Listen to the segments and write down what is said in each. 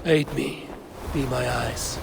Aid me. Be my eyes.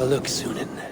Look, Sunan.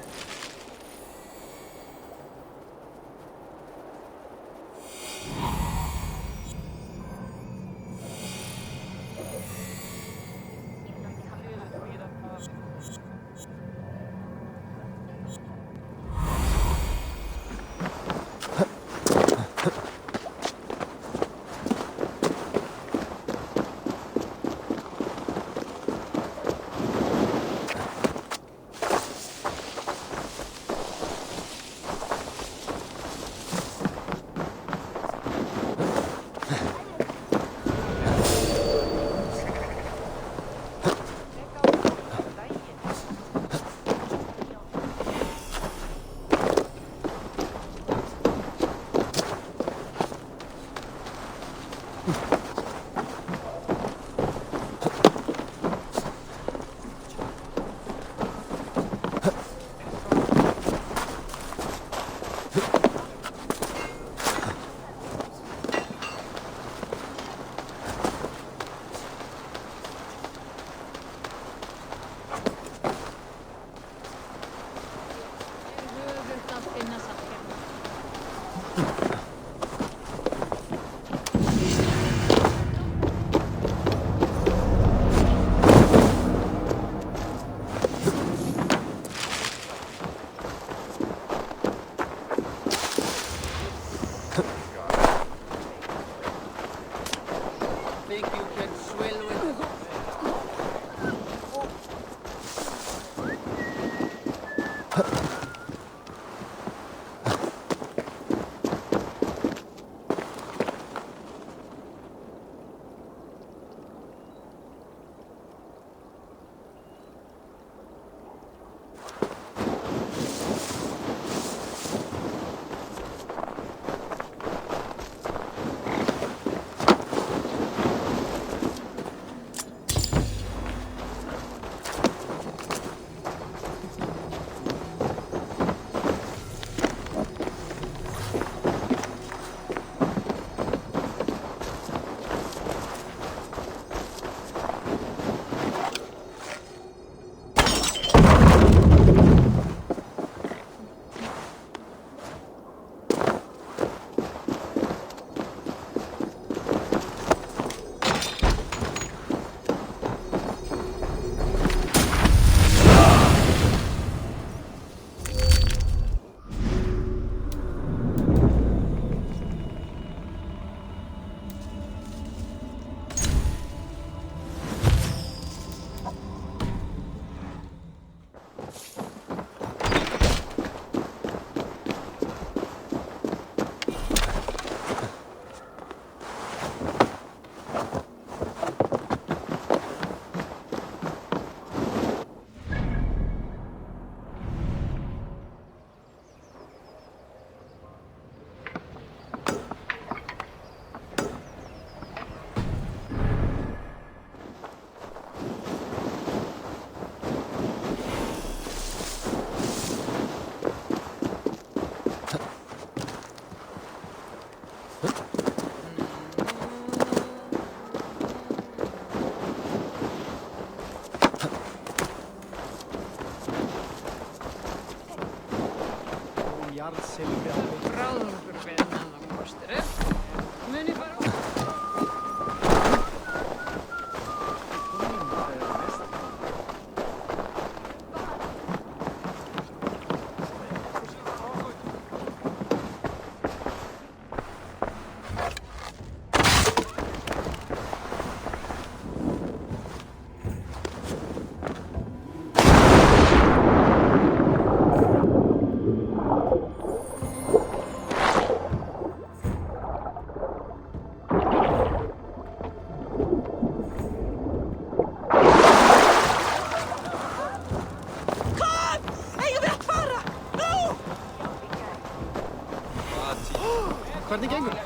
hvernig gengur?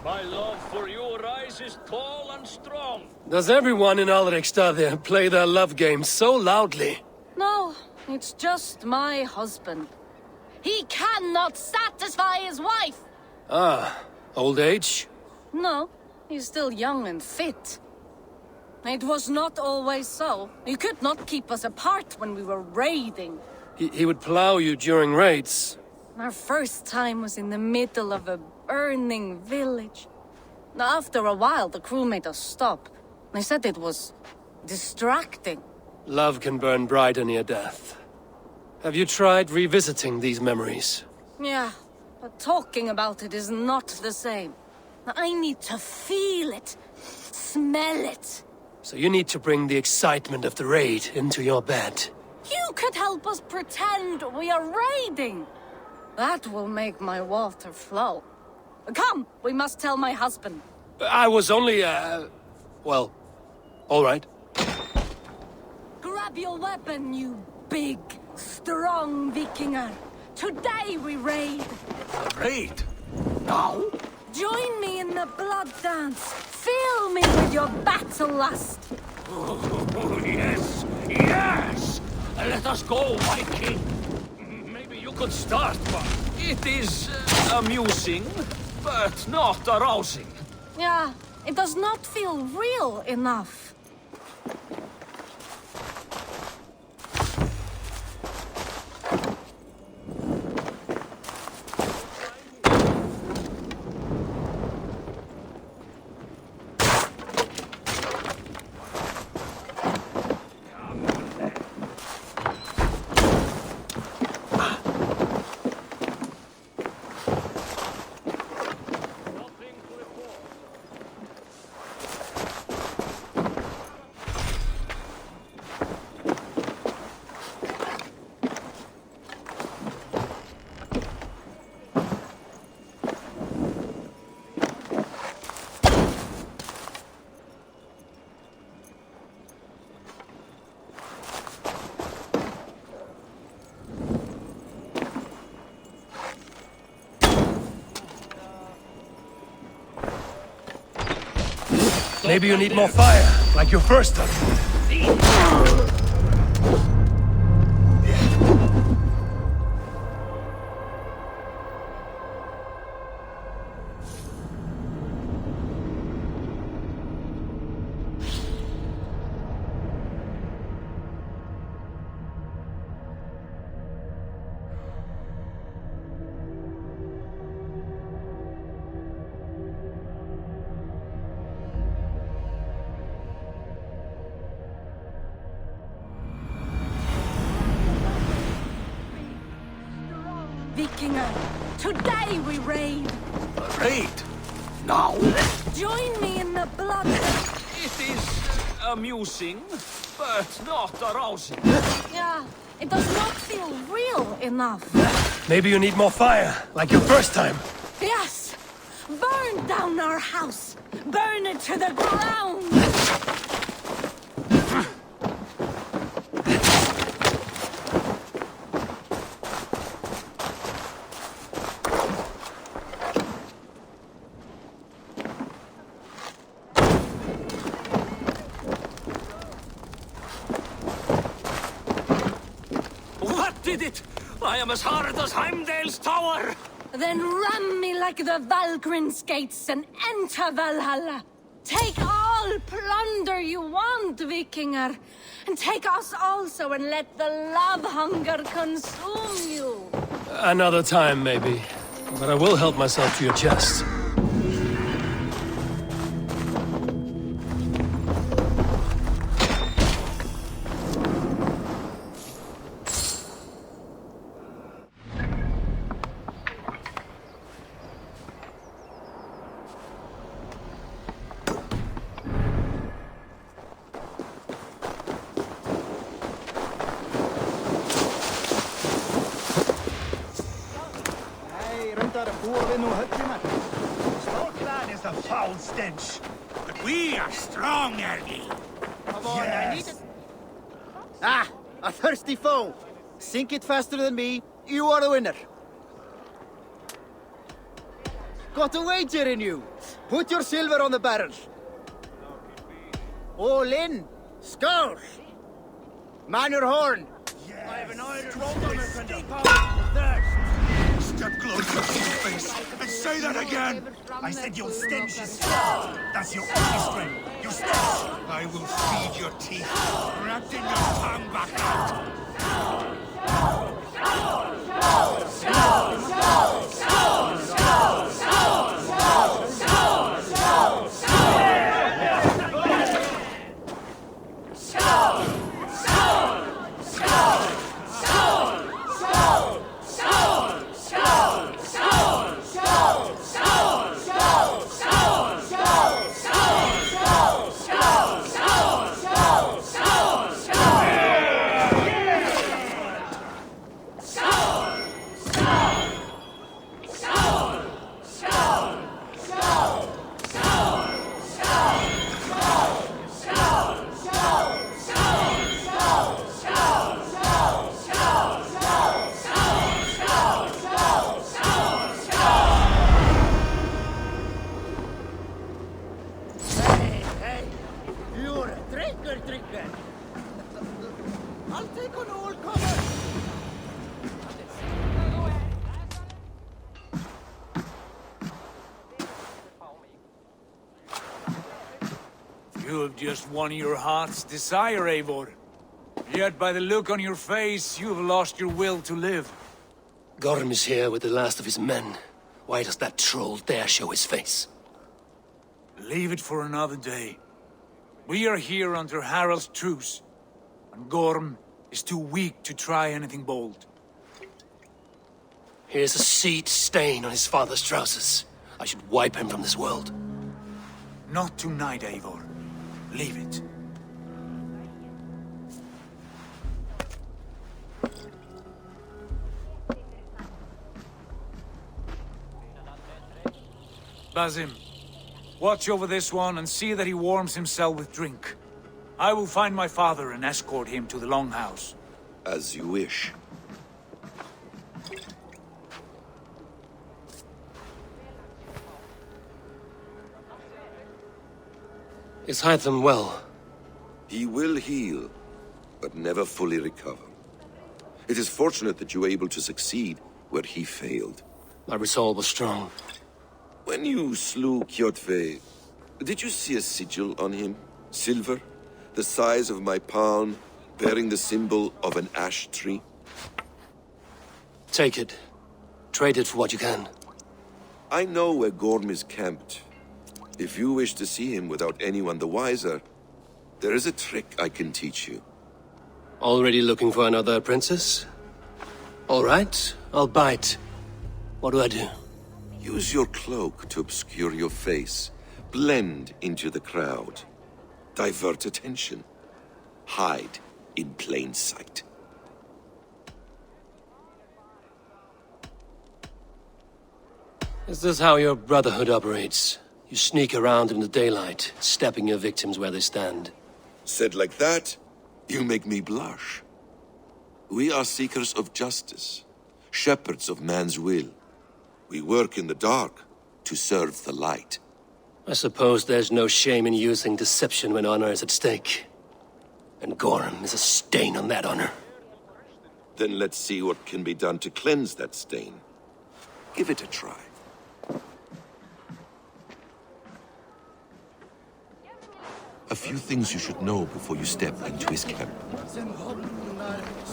My love for you rises tall and strong. Does everyone in Alrekstad there play their love game so loudly? No, it's just my husband. He cannot satisfy his wife! Ah, old age? No, he's still young and fit. It was not always so. He could not keep us apart when we were raiding. He would plow you during raids. Our first time was in the middle of a burning village. After a while, the crew made us stop. They said it was distracting. Love can burn brighter near death. Have you tried revisiting these memories? Yeah, but talking about it is not the same. I need to feel it, smell it. So you need to bring the excitement of the raid into your bed. You could help us pretend we are raiding. That will make my water flow. Come, we must tell my husband. I was only, well, all right. Grab your weapon, you big, strong Vikinger. Today we raid. Raid? Now? Join me in the blood dance. Fill me with your battle lust. Oh, yes, yes! Let us go, Viking. Maybe you could start, but it is amusing, but not arousing. Yeah, it does not feel real enough. Maybe you need more fire, like your first time. Vikinger, today we raid. Raid? Now? Join me in the blood. It is amusing, but not arousing. Yeah, it does not feel real enough. Maybe you need more fire, like your first time. Yes! Burn down our house! Burn it to the ground! What did it? I am as hard as Heimdall's tower! Then ram me like the Valgrin's gates and enter Valhalla. Take all plunder you want, Vikinger. And take us also and let the love hunger consume you. Another time, maybe. But I will help myself to your chest. Foul stench. But we are strong, Ergi. Come on, I need it. Ah, A thirsty foe. Sink it faster than me. You are the winner. Got a wager in you. Put your silver on the barrel. All in. Score. Man your horn. Yes. I have an iron Strongest stomach and a steep power of thirst. Step closer to his face and say that again! I said your stench is strong. That's your only strength. Your stench. I will feed your teeth. Grafting your tongue back out. I'll take on all cover. You have just won your heart's desire, Eivor. Yet by the look on your face, you have lost your will to live. Gorm is here with the last of his men. Why does that troll dare show his face? Leave it for another day. We are here under Harald's truce, and Gorm is too weak to try anything bold. Here's a seed stain on his father's trousers. I should wipe him from this world. Not tonight, Eivor. Leave it. Basim, watch over this one and see that he warms himself with drink. I will find my father and escort him to the Longhouse. As you wish. Is Hytham well? He will heal, but never fully recover. It is fortunate that you were able to succeed where he failed. My resolve was strong. When you slew Kjotve, did you see a sigil on him? Silver? The size of my palm, bearing the symbol of an ash tree? Take it. Trade it for what you can. I know where Gorm is camped. If you wish to see him without anyone the wiser, there is a trick I can teach you. Already looking for another princess? All right, I'll bite. What do I do? Use your cloak to obscure your face. Blend into the crowd. Divert attention. Hide in plain sight. Is this how your Brotherhood operates? You sneak around in the daylight, stepping your victims where they stand. Said like that, you make me blush. We are seekers of justice, shepherds of man's will. We work in the dark to serve the light. I suppose there's no shame in using deception when honor is at stake. And Gorm is a stain on that honor. Then let's see what can be done to cleanse that stain. Give it a try. A few things you should know before you step into his camp.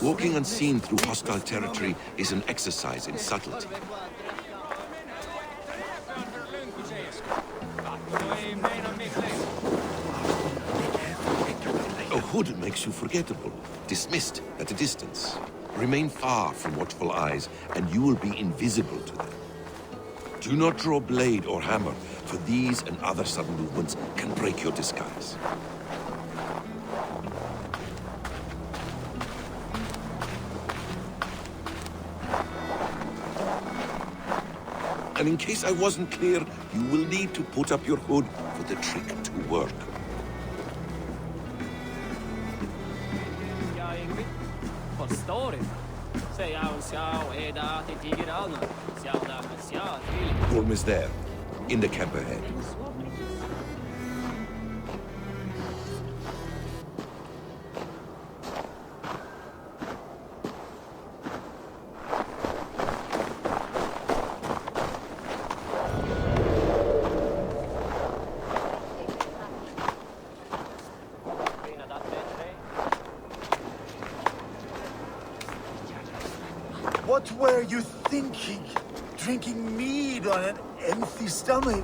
Walking unseen through hostile territory is an exercise in subtlety. A hood makes you forgettable, dismissed at a distance. Remain far from watchful eyes, and you will be invisible to them. Do not draw blade or hammer, for these and other sudden movements can break your disguise. And in case I wasn't clear, you will need to put up your hood for the trick to work. Gorm is there, in the camp ahead. What were you thinking? Drinking mead on an empty stomach?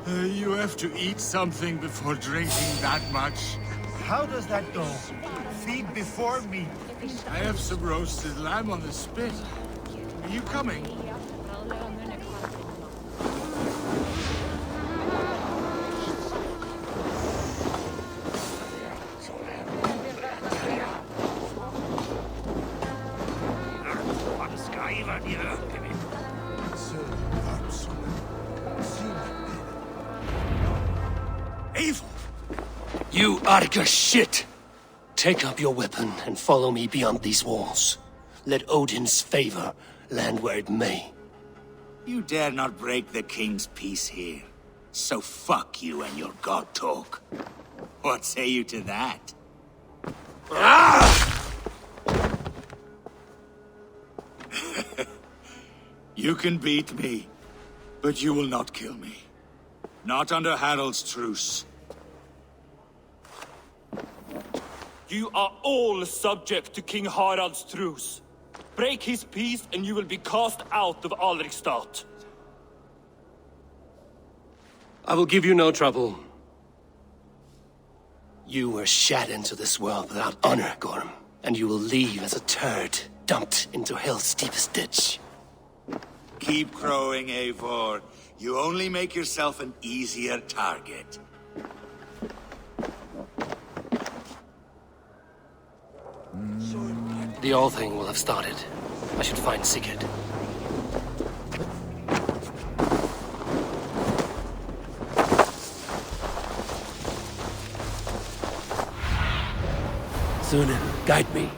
You have to eat something before drinking that much. How does that go? Feed before meat. I have some roasted lamb on the spit. Are you coming? You Arga shit! Take up your weapon and follow me beyond these walls. Let Odin's favor land where it may. You dare not break the king's peace here. So fuck you and your god talk. What say you to that? Ah! You can beat me, but you will not kill me. Not under Harald's truce. You are all subject to King Harald's truce. Break his peace and you will be cast out of Alrikstad. I will give you no trouble. You were shat into this world without honor, Gorm, and you will leave as a turd dumped into hell's deepest ditch. Keep crowing, Eivor. You only make yourself an easier target. The All Thing will have started. I should find Sigurd. Sunan, guide me.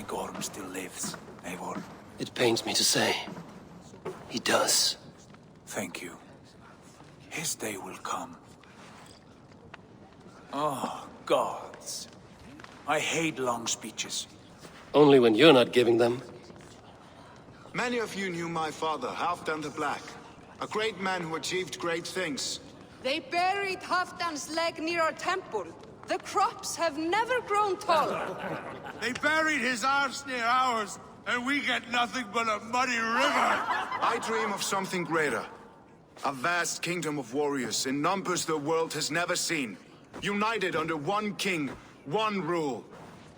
Gorm still lives, Eivor. It pains me to say. He does. Thank you. His day will come. Oh, gods. I hate long speeches. Only when you're not giving them. Many of you knew my father, Halfdan the Black. A great man who achieved great things. They buried Halfdan's leg near our temple. The crops have never grown taller. They buried his arse near ours, and we get nothing but a muddy river. I dream of something greater. A vast kingdom of warriors in numbers the world has never seen. United under one king, one rule.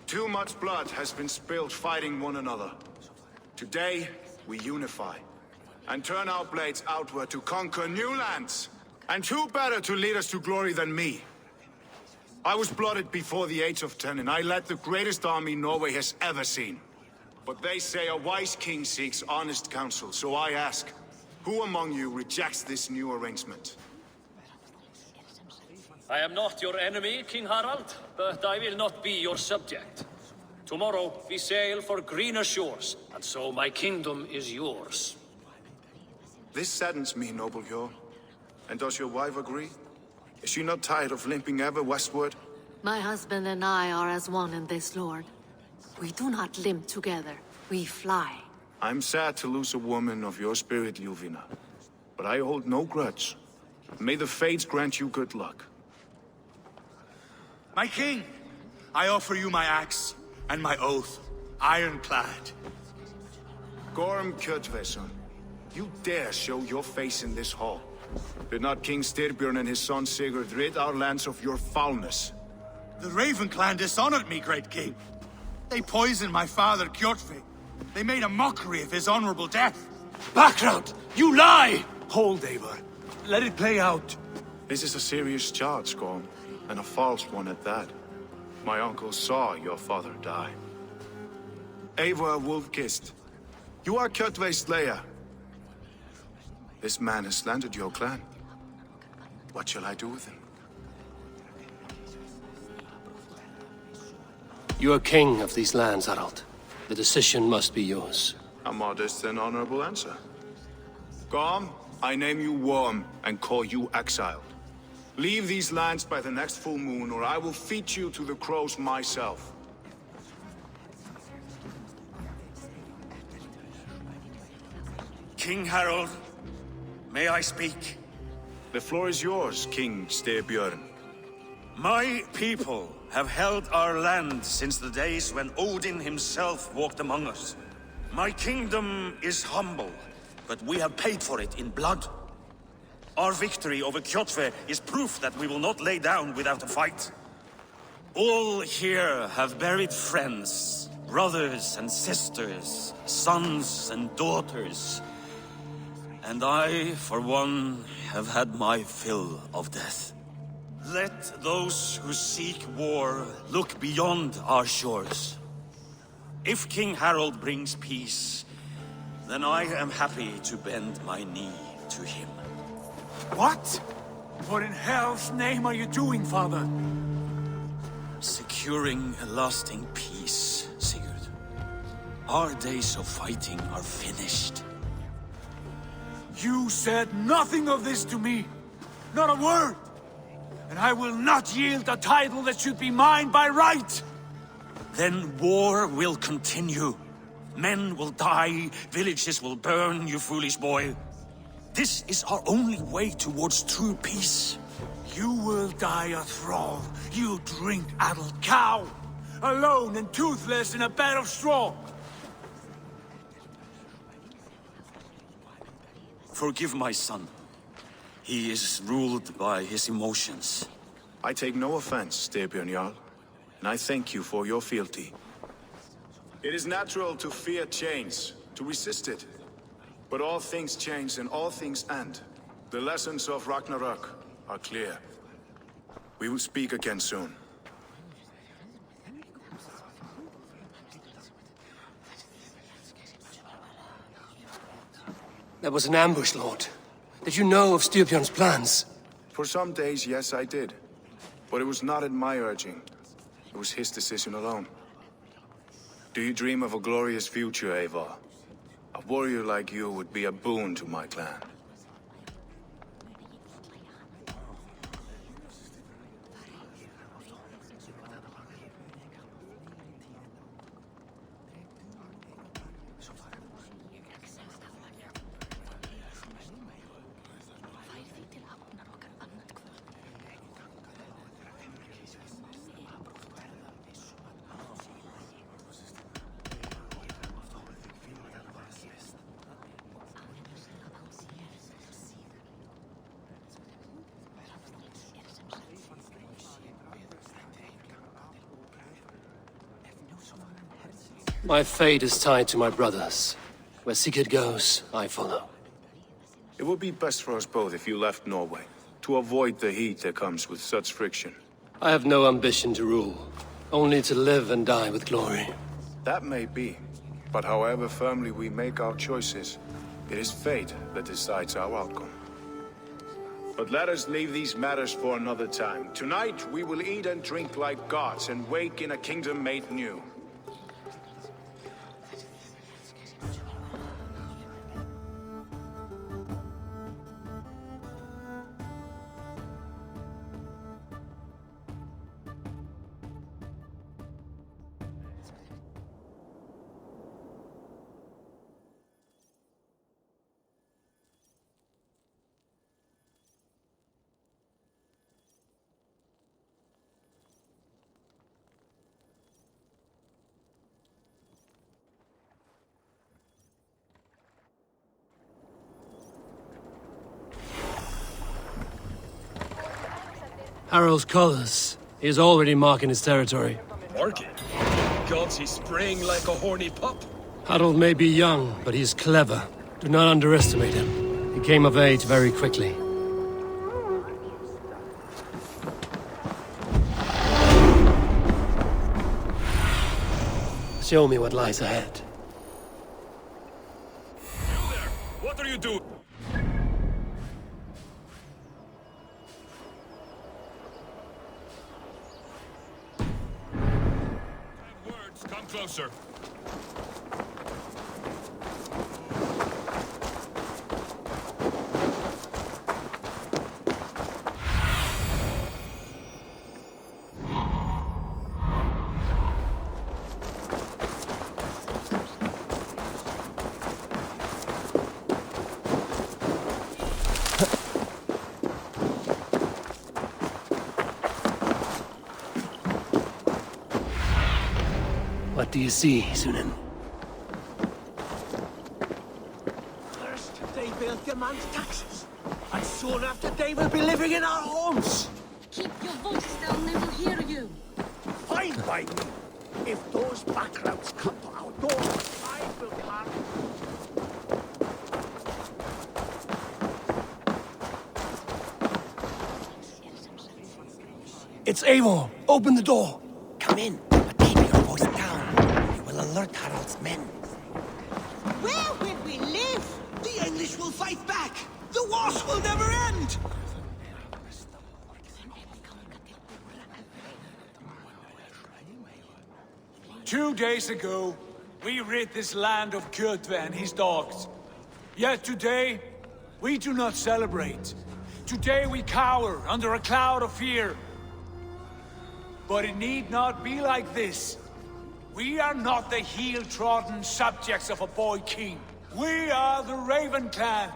Too much blood has been spilled fighting one another. Today, we unify. And turn our blades outward to conquer new lands. And who better to lead us to glory than me? I was blooded before the age of 10, and I led the greatest army Norway has ever seen. But they say a wise king seeks honest counsel, so I ask, who among you rejects this new arrangement? I am not your enemy, King Harald, but I will not be your subject. Tomorrow we sail for greener shores, and so my kingdom is yours. This saddens me, noble Jarl. And does your wife agree? Is she not tired of limping ever westward? My husband and I are as one in this, Lord. We do not limp together, we fly. I'm sad to lose a woman of your spirit, Ljuvina. But I hold no grudge. May the fates grant you good luck. My king, I offer you my axe and my oath, ironclad. Gorm Kjotveson, you dare show your face in this hall. Did not King Styrbjörn and his son Sigurd rid our lands of your foulness? The Raven clan dishonored me, great king. They poisoned my father, Kjotve. They made a mockery of his honorable death. Background! You lie! Hold, Eivor. Let it play out. This is a serious charge, Gorm, and a false one at that. My uncle saw your father die. Eivor Wolf-Kissed, you are Kjotve's slayer. This man has slandered your clan. What shall I do with him? You are king of these lands, Harald. The decision must be yours. A modest and honorable answer. Gorm, I name you Worm and call you exiled. Leave these lands by the next full moon, or I will feed you to the crows myself. King Harald, may I speak? The floor is yours, King Styrbjörn. My people have held our land since the days when Odin himself walked among us. My kingdom is humble, but we have paid for it in blood. Our victory over Kjotve is proof that we will not lay down without a fight. All here have buried friends, brothers and sisters, sons and daughters. And I, for one, have had my fill of death. Let those who seek war look beyond our shores. If King Harald brings peace, then I am happy to bend my knee to him. What? What in hell's name are you doing, father? Securing a lasting peace, Sigurd. Our days of fighting are finished. You said nothing of this to me. Not a word. And I will not yield a title that should be mine by right. Then war will continue. Men will die, villages will burn, you foolish boy. This is our only way towards true peace. You will die a thrall, you drink-addled cow. Alone and toothless in a bed of straw. Forgive my son. He is ruled by his emotions. I take no offense, Styrbjörn Jarl, and I thank you for your fealty. It is natural to fear change, to resist it. But all things change and all things end. The lessons of Ragnarok are clear. We will speak again soon. That was an ambush, Lord. Did you know of Styrbjörn's plans? For some days, yes, I did. But it was not at my urging. It was his decision alone. Do you dream of a glorious future, Eivor? A warrior like you would be a boon to my clan. My fate is tied to my brothers. Where Sigurd goes, I follow. It would be best for us both if you left Norway, to avoid the heat that comes with such friction. I have no ambition to rule, only to live and die with glory. That may be, but however firmly we make our choices, it is fate that decides our outcome. But let us leave these matters for another time. Tonight, we will eat and drink like gods and wake in a kingdom made new. Harald's colors. He is already marking his territory. Marking? Gods, he's spraying like a horny pup. Harald may be young, but he is clever. Do not underestimate him. He came of age very quickly. Show me what lies ahead. You there! What are you doing? Come closer. What do you see, Sunan? First, they will demand taxes. And soon after, they will be living in our homes. Keep your voice down, they will hear you. Fine by me. If those backgrounds come to our door, I will carry. It's Eivor! Open the door! Come in, but keep your voice down. You will alert Harald's men. Where will we live? The English will fight back. The wars will never end. 2 days ago, we rid this land of Kjotve and his dogs. Yet today, we do not celebrate. Today we cower under a cloud of fear. But it need not be like this. We are not the heel-trodden subjects of a boy king. We are the Raven clan.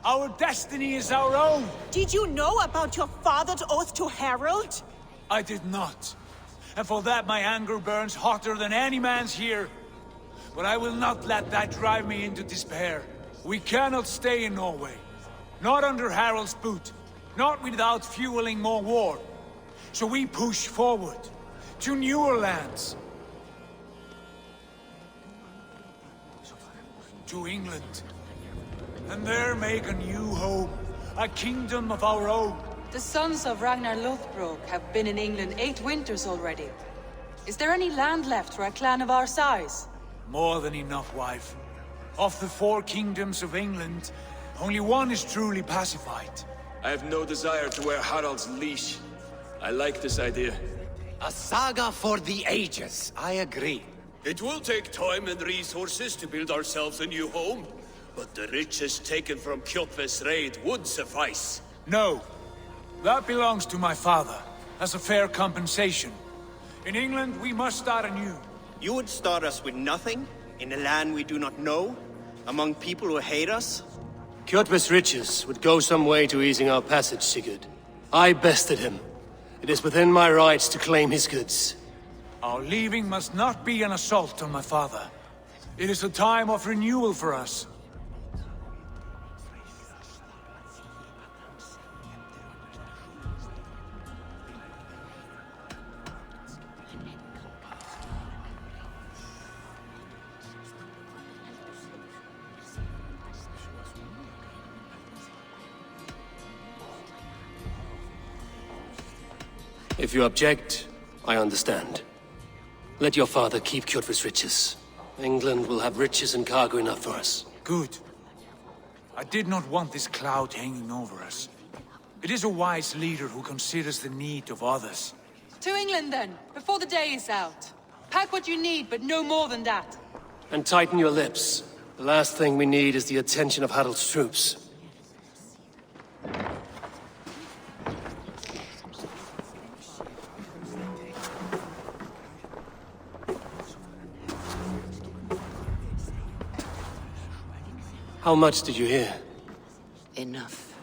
Our destiny is our own. Did you know about your father's oath to Harald? I did not. And for that my anger burns hotter than any man's here. But I will not let that drive me into despair. We cannot stay in Norway. Not under Harald's boot. Not without fueling more war. So we push forward to newer lands. To England. And there make a new home. A kingdom of our own. The sons of Ragnar Lothbrok have been in England 8 winters already. Is there any land left for a clan of our size? More than enough, wife. Of the 4 kingdoms of England, only one is truly pacified. I have no desire to wear Harald's leash. I like this idea. A saga for the ages, I agree. It will take time and resources to build ourselves a new home, but the riches taken from Kjotve's raid would suffice. No. That belongs to my father, as a fair compensation. In England, we must start anew. You would start us with nothing? In a land we do not know? Among people who hate us? Kjotve's riches would go some way to easing our passage, Sigurd. I bested him. It is within my rights to claim his goods. Our leaving must not be an assault on my father. It is a time of renewal for us. If you object, I understand. Let your father keep Kjotve's riches. England will have riches and cargo enough for us. Good. I did not want this cloud hanging over us. It is a wise leader who considers the need of others. To England then, before the day is out. Pack what you need, but no more than that. And tighten your lips. The last thing we need is the attention of Harald's troops. How much did you hear? Enough.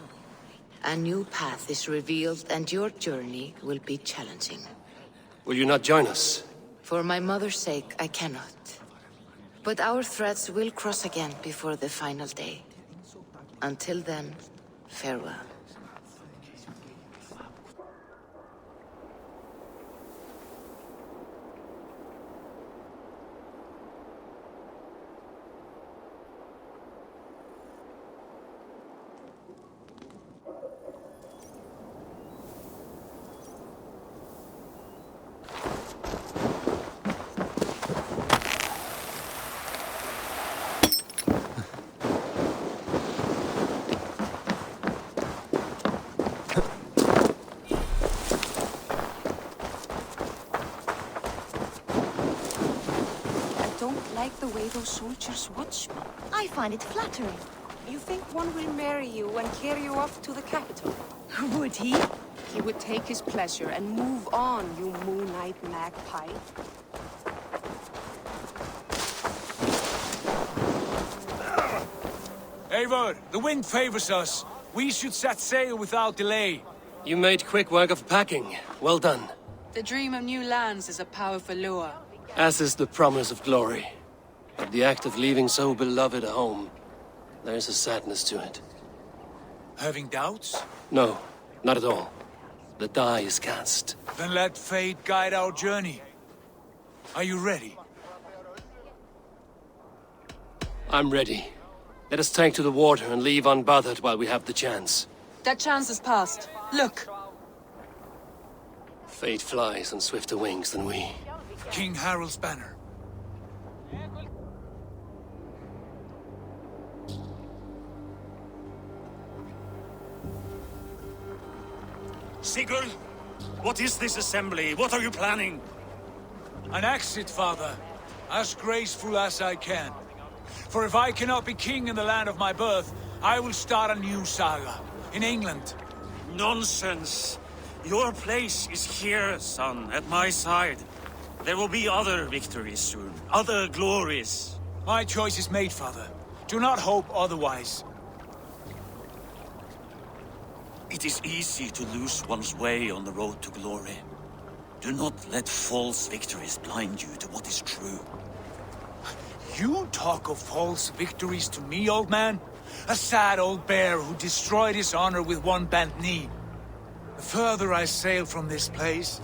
A new path is revealed, and your journey will be challenging. Will you not join us? For my mother's sake, I cannot. But our threads will cross again before the final day. Until then, farewell. The way those soldiers watch me. I find it flattering. You think one will marry you and carry you off to the capital? Would he? He would take his pleasure and move on, you moonlight magpie. Eivor, the wind favors us. We should set sail without delay. You made quick work of packing. Well done. The dream of new lands is a powerful lure. As is the promise of glory. But the act of leaving so beloved a home, there's a sadness to it. Having doubts? No, not at all. The die is cast. Then let fate guide our journey. Are you ready? I'm ready. Let us take to the water and leave unbothered while we have the chance. That chance is past. Look! Fate flies on swifter wings than we. King Harald's banner. Sigurd, what is this assembly? What are you planning? An exit, father. As graceful as I can. For if I cannot be king in the land of my birth, I will start a new saga. In England. Nonsense. Your place is here, son, at my side. There will be other victories soon. Other glories. My choice is made, father. Do not hope otherwise. It is easy to lose one's way on the road to glory. Do not let false victories blind you to what is true. You talk of false victories to me, old man? A sad old bear who destroyed his honor with one bent knee. The further I sail from this place,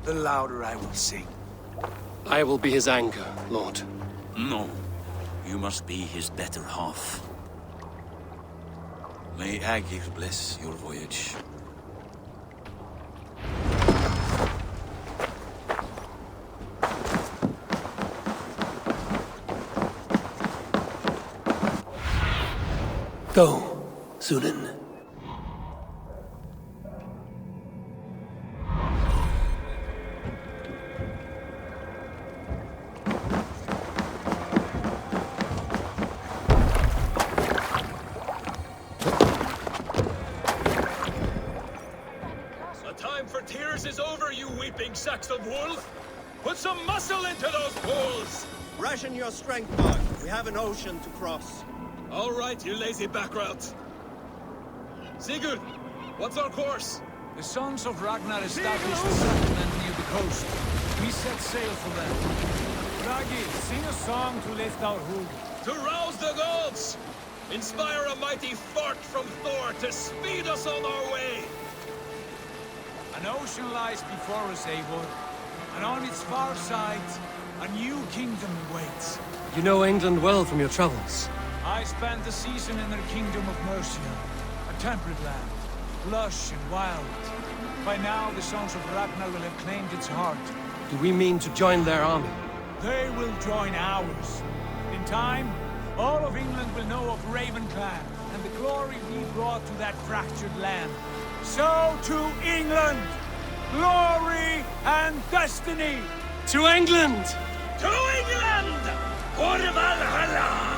the louder I will sing. I will be his anchor, Lord. No. You must be his better half. May Agir bless your voyage. Go, Sunan. Sacks of wool? Put some muscle into those poles! Ration your strength, Bug. We have an ocean to cross. All right, you lazy backrout. Sigurd, what's our course? The sons of Ragnar established a settlement near the coast. We set sail for them. Ragi, sing a song to lift our hood. To rouse the gods! Inspire a mighty fart from Thor to speed us on our way! An ocean lies before us, Eivor, and on its far side, a new kingdom awaits. You know England well from your travels. I spent a season in their kingdom of Mercia, a temperate land, lush and wild. By now, the Sons of Ragnar will have claimed its heart. Do we mean to join their army? They will join ours. In time, all of England will know of Raven Clan and the glory we brought to that fractured land. So to England! Glory and destiny! To England! To England! For Valhalla!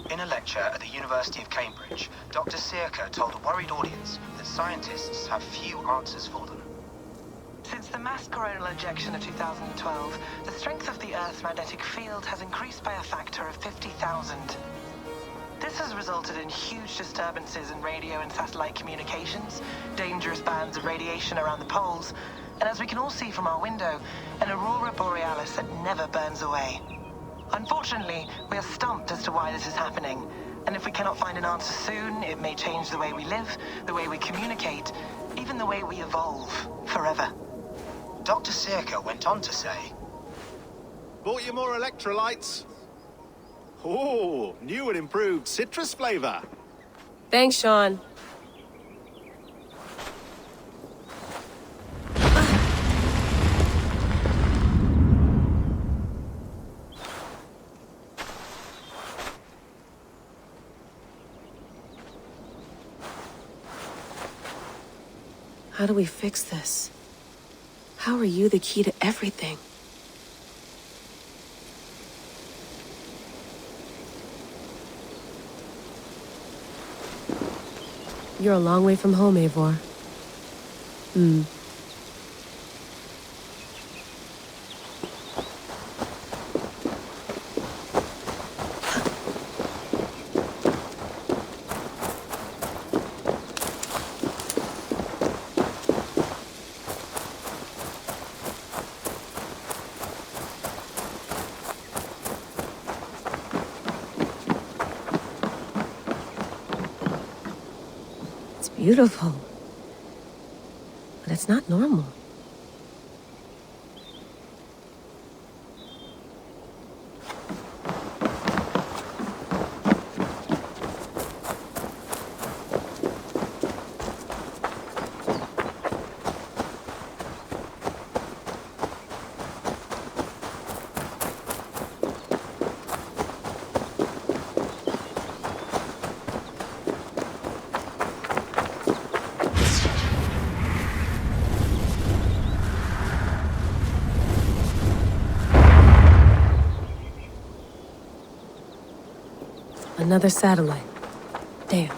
In a lecture at the University of Cambridge, Dr. Circa told a worried audience that scientists have few answers for them. Since the mass coronal ejection of 2012, the strength of the Earth's magnetic field has increased by a factor of 50,000. This has resulted in huge disturbances in radio and satellite communications, dangerous bands of radiation around the poles, and as we can all see from our window, an aurora borealis that never burns away. Unfortunately, we are stumped as to why this is happening, and if we cannot find an answer soon, it may change the way we live, the way we communicate, even the way we evolve, forever. Dr. Circa went on to say, "Bought you more electrolytes? Oh, new and improved citrus flavor." Thanks, Sean. How do we fix this? How are you the key to everything? You're a long way from home, Eivor. Beautiful. But it's not normal. Another satellite. Damn.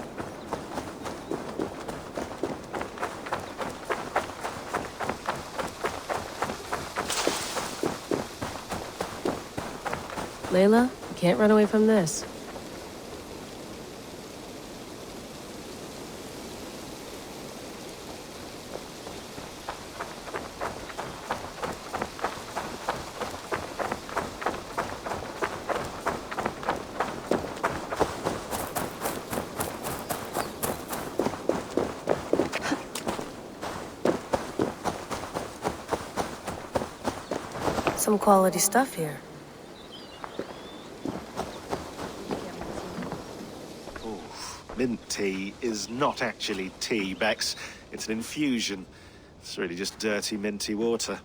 Layla, you can't run away from this. some quality stuff here. Ooh, mint tea is not actually tea, Bex. It's an infusion. It's really just dirty, minty water.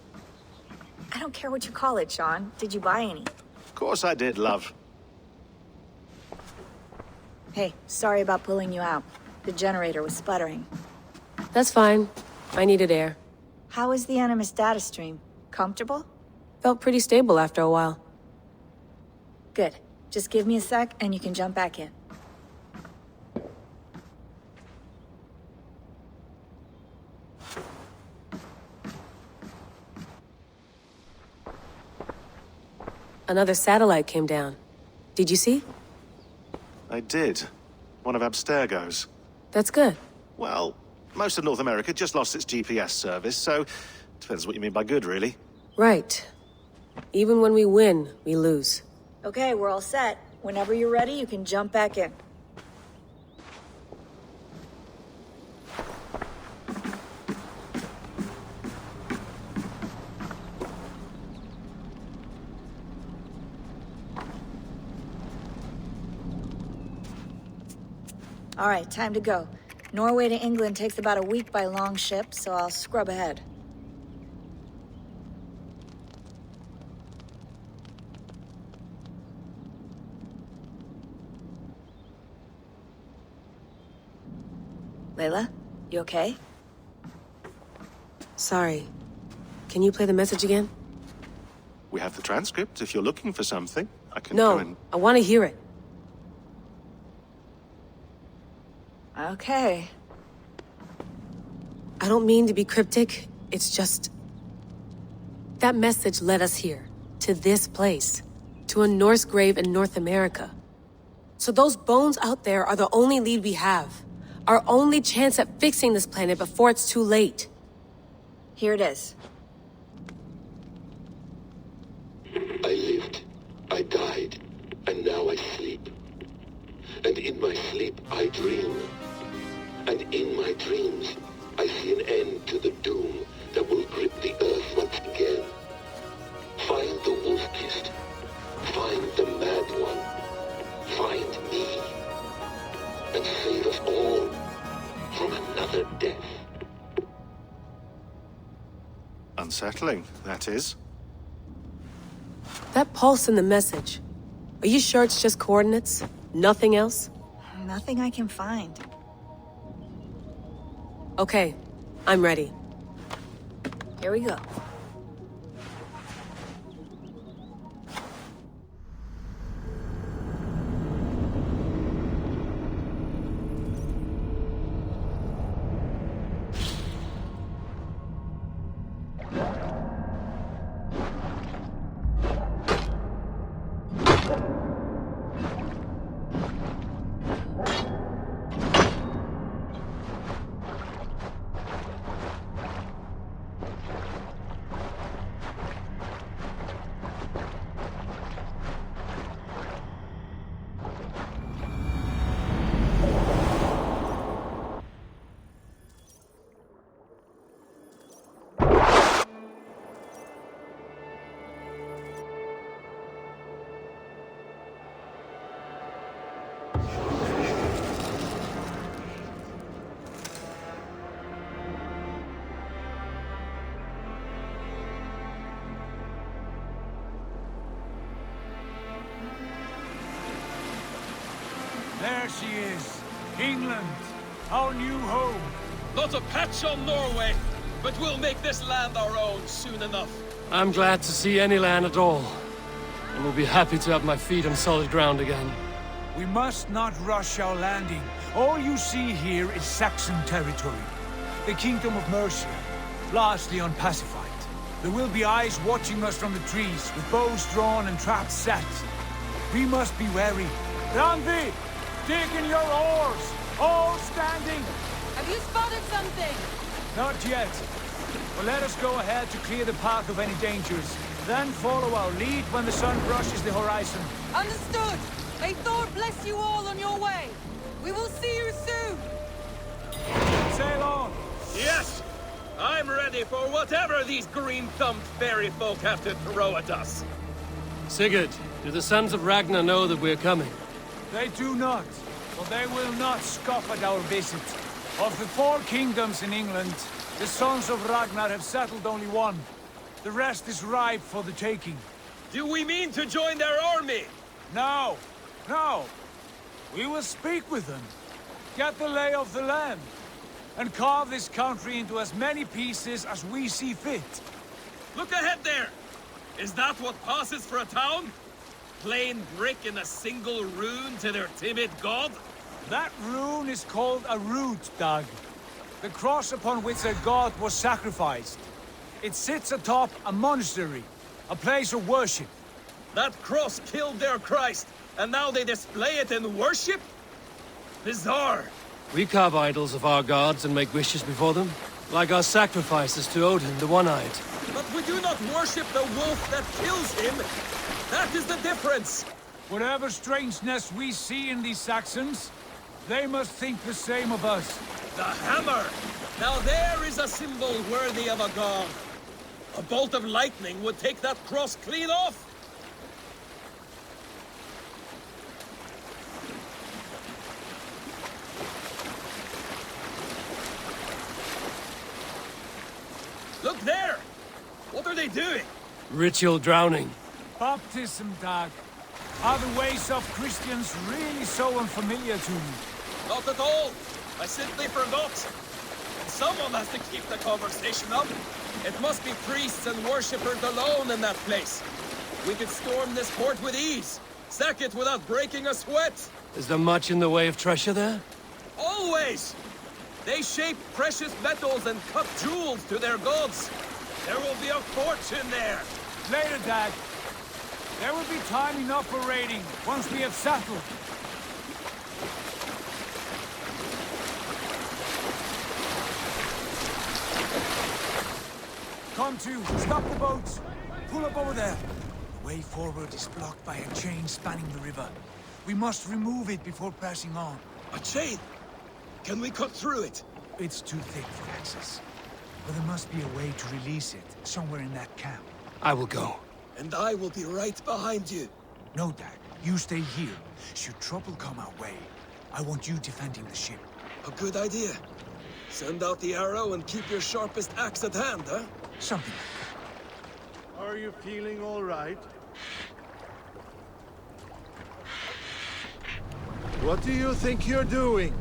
I don't care what you call it, Sean. Did you buy any? Of course I did, love. Hey, sorry about pulling you out. The generator was sputtering. That's fine. I needed air. How was the Animus data stream? Comfortable? Felt pretty stable after a while. Good. Just give me a sec and you can jump back in. Another satellite came down. Did you see? I did. One of Abstergo's. That's good. Well, most of North America just lost its GPS service, so depends what you mean by good, really. Right. Even when we win, we lose. Okay, we're all set. Whenever you're ready, you can jump back in. All right, time to go. Norway to England takes about a week by long ship, so I'll scrub ahead. Layla, you okay? Sorry. Can you play the message again? We have the transcript. If you're looking for something, I can go and... No, I want to hear it. Okay. I don't mean to be cryptic. It's just... that message led us here. To this place. To a Norse grave in North America. So those bones out there are the only lead we have. Our only chance at fixing this planet before it's too late. Here it is. I lived, I died, and now I sleep. And in my sleep I dream. And in my dreams I see an end to the doom that will grip the earth once again. Find the wolf-kissed. Find the mad one. Find me. And save us all from another death. Unsettling, that is. That pulse in the message. Are you sure it's just coordinates? Nothing else? Nothing I can find. Okay, I'm ready. Here we go. There she is. England. Our new home. Not a patch on Norway, but we'll make this land our own soon enough. I'm glad to see any land at all. And will be happy to have my feet on solid ground again. We must not rush our landing. All you see here is Saxon territory. The Kingdom of Mercia, largely unpacified. There will be eyes watching us from the trees, with bows drawn and traps set. We must be wary. Randvi! Dig in your oars! All standing! Have you spotted something? Not yet. But let us go ahead to clear the path of any dangers. Then follow our lead when the sun brushes the horizon. Understood! May Thor bless you all on your way! We will see you soon! Sail on! Yes! I'm ready for whatever these green-thumbed fairy folk have to throw at us. Sigurd, do the sons of Ragnar know that we're coming? They do not, but they will not scoff at our visit. Of the 4 kingdoms in England, the sons of Ragnar have settled only one. The rest is ripe for the taking. Do we mean to join their army? No, no. We will speak with them, get the lay of the land, and carve this country into as many pieces as we see fit. Look ahead there! Is that what passes for a town? Plain brick in a single rune to their timid god? That rune is called a root, Dag. The cross upon which a god was sacrificed. It sits atop a monastery, a place of worship. That cross killed their Christ, and now they display it in worship? Bizarre. We carve idols of our gods and make wishes before them, like our sacrifices to Odin, the One-Eyed. But we do not worship the wolf that kills him. That is the difference. Whatever strangeness we see in these Saxons, they must think the same of us. The hammer! Now there is a symbol worthy of a god. A bolt of lightning would take that cross clean off. Look there! What are they doing? Ritual drowning. Baptism, Dag. Are the ways of Christians really so unfamiliar to you? Not at all. I simply forgot. And someone has to keep the conversation up. It must be priests and worshippers alone in that place. We could storm this port with ease. Sack it without breaking a sweat. Is there much in the way of treasure there? Always! They shape precious metals and cut jewels to their gods. There will be a fortune there. Later, Dad. There will be time enough for raiding, once we have settled. Come to, stop the boats. Pull up over there. The way forward is blocked by a chain spanning the river. We must remove it before passing on. A chain? Can we cut through it? It's too thick for access. But there must be a way to release it, somewhere in that camp. I will go. And I will be right behind you. No, Dag. You stay here. Should trouble come our way, I want you defending the ship. A good idea. Send out the arrow and keep your sharpest axe at hand, huh? Something like that. Are you feeling all right? What do you think you're doing?